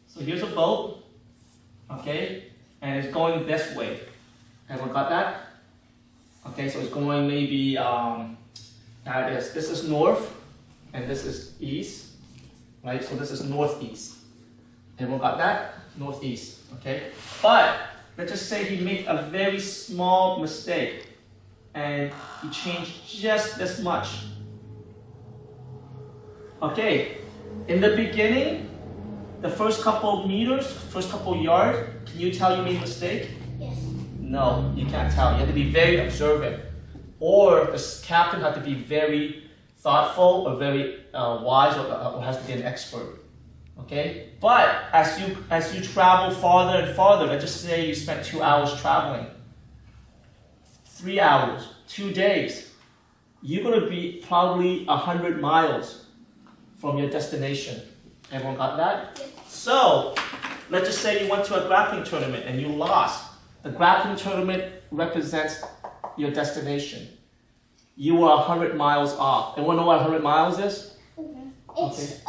So here's a boat, okay, and it's going this way. Everyone got that? Okay, so it's going maybe, this is north, and this is east, right? So this is northeast. Everyone got that? Northeast, okay? But let's just say he made a very small mistake, and he changed just this much. Okay, in the beginning, the first couple meters, first couple yards, can you tell you made a mistake? Yes. No, you can't tell. You have to be very observant. Or the captain has to be very thoughtful or very wise or has to be an expert. Okay? But as you travel farther and farther, let's just say you spent 2 hours traveling, 3 hours, 2 days, you're going to be probably 100 miles from your destination. Everyone got that? Yes. So, let's just say you went to a grappling tournament and you lost. The grappling tournament represents your destination. You were 100 miles off. Anyone know what 100 miles is? It's,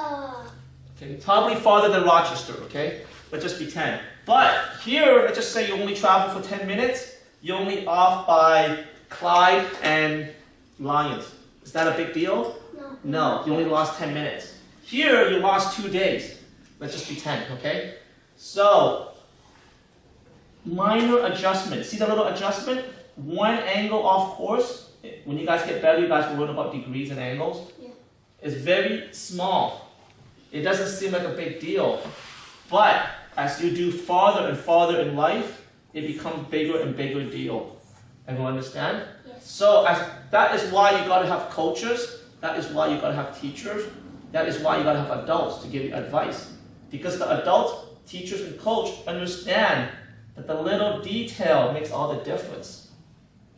okay, probably farther than Rochester, okay? Let's just pretend. But here, let's just say you only travel for 10 minutes. You're only off by Clyde and Lyons. Is that a big deal? No. No, you only lost 10 minutes. Here, you lost 2 days. Let's just pretend, okay? So, minor adjustment. See the little adjustment? One angle off course. When you guys get better, you guys will learn about degrees and angles. Yeah. It's very small. It doesn't seem like a big deal. But as you do farther and farther in life, it becomes bigger and bigger deal. Everyone understand? Yes. So that is why you got to have coaches. That is why you got to have teachers. That is why you got to have adults to give you advice. Because the adults, teachers, and coach understand that the little detail makes all the difference.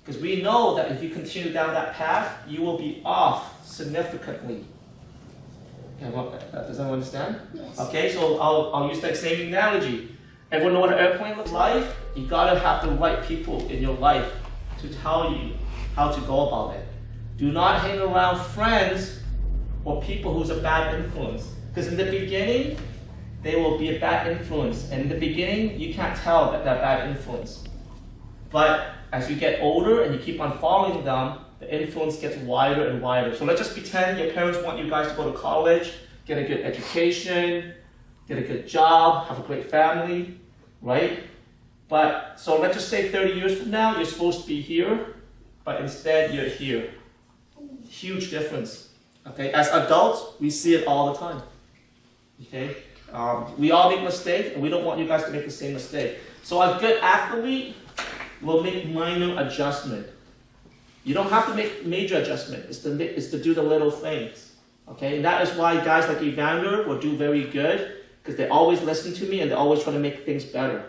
Because we know that if you continue down that path, you will be off significantly. Does everyone understand? Yes. Okay, so I'll use that same analogy. Everyone know what an airplane looks like? You gotta have the right people in your life to tell you how to go about it. Do not hang around friends or people who's a bad influence. Because in the beginning, they will be a bad influence. And in the beginning, you can't tell that they're bad influence. But as you get older and you keep on following them, the influence gets wider and wider. So let's just pretend your parents want you guys to go to college, get a good education, get a good job, have a great family, right? But, so let's just say 30 years from now, you're supposed to be here, but instead you're here. Huge difference, okay? As adults, we see it all the time, okay? We all make mistakes, and we don't want you guys to make the same mistake. So a good athlete will make minor adjustment. You don't have to make major adjustment. It's to do the little things. Okay, and that is why guys like Evander will do very good, because they always listen to me and they always try to make things better.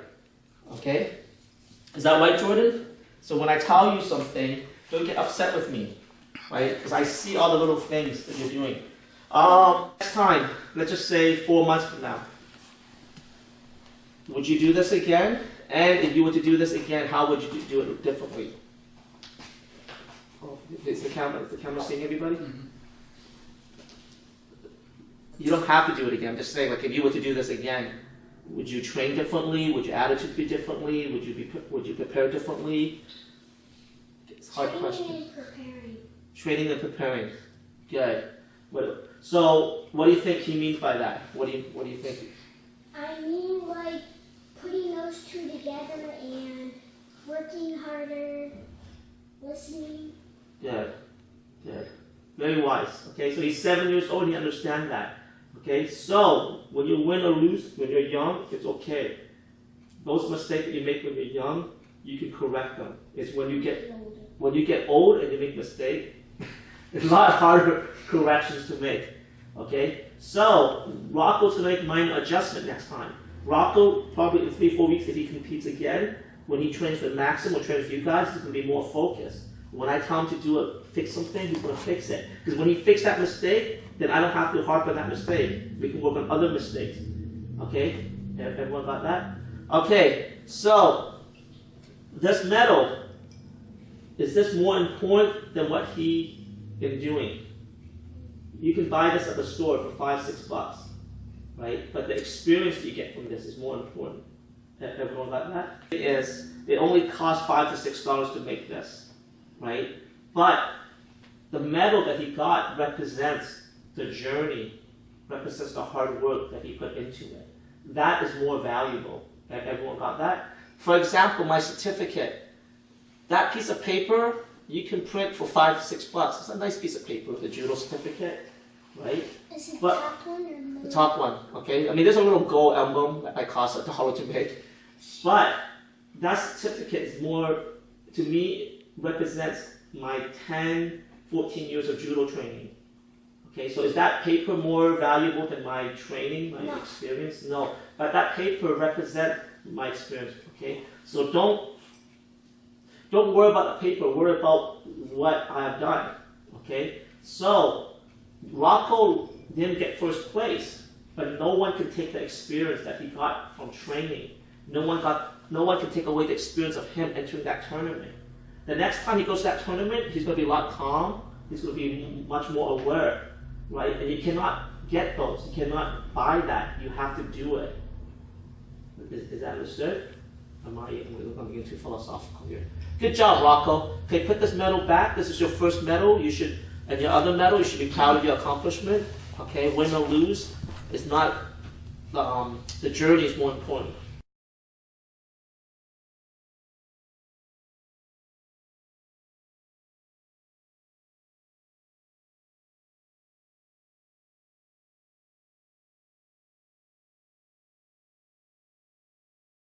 Okay, is that right, Jordan? So when I tell you something, don't get upset with me, right? Because I see all the little things that you're doing. Next time, let's just say 4 months from now. Would you do this again? And if you were to do this again, how would you do it differently? Oh, is the camera seeing everybody? Mm-hmm. You don't have to do it again. I'm just saying, like, if you were to do this again, would you train differently? Would your attitude be differently? Would you prepare differently? It's a hard question. Training and preparing. Training and preparing. Good. So, what do you think he means by that? What do you think? I mean, like, putting those two together and working harder, listening. Good. Good. Very wise. Okay, so he's 7 years old and he understands that. Okay, so when you win or lose, when you're young, it's okay. Those mistakes that you make when you're young, you can correct them. It's when you get old and you make mistakes, it's a lot harder corrections to make. Okay, so Rocco's going to make minor adjustment next time. Rocco, probably in 3-4 weeks, if he competes again, when he trains with Maxim or trains with you guys, he's going to be more focused. When I tell him to fix something, he's going to fix it. Because when he fixes that mistake, then I don't have to harp on that mistake. We can work on other mistakes. Okay? Everyone got that? Okay, so this medal, is this more important than what he is doing? You can buy this at the store for $5-6. right? But the experience you get from this is more important. Everyone got that? It only costs $5 to $6 to make this, right? But the medal that he got represents the journey, represents the hard work that he put into it. That is more valuable. Everyone got that? For example, my certificate, that piece of paper you can print for $5 to $6. It's a nice piece of paper, the judo certificate, right? Is it the top one or the middle? The top one, okay? I mean, there's a little gold emblem that costs $1 to make. But that certificate is more, to me, represents my 10, 14 years of judo training. Okay, so is that paper more valuable than my training, my experience? No, but that paper represents my experience, okay? So don't worry about the paper, worry about what I have done, okay? So, Rocco didn't get first place, but no one can take the experience that he got from training. No one can take away the experience of him entering that tournament. The next time he goes to that tournament, he's going to be a lot calm, he's going to be much more aware, right? And you cannot get those, you cannot buy that, you have to do it. Is that understood? I'm getting too philosophical here. Good job, Rocco. Okay, put this medal back. This is your first medal. You should, and your other medal, you should be proud of your accomplishment. Okay, win or lose, it's not, the journey is more important.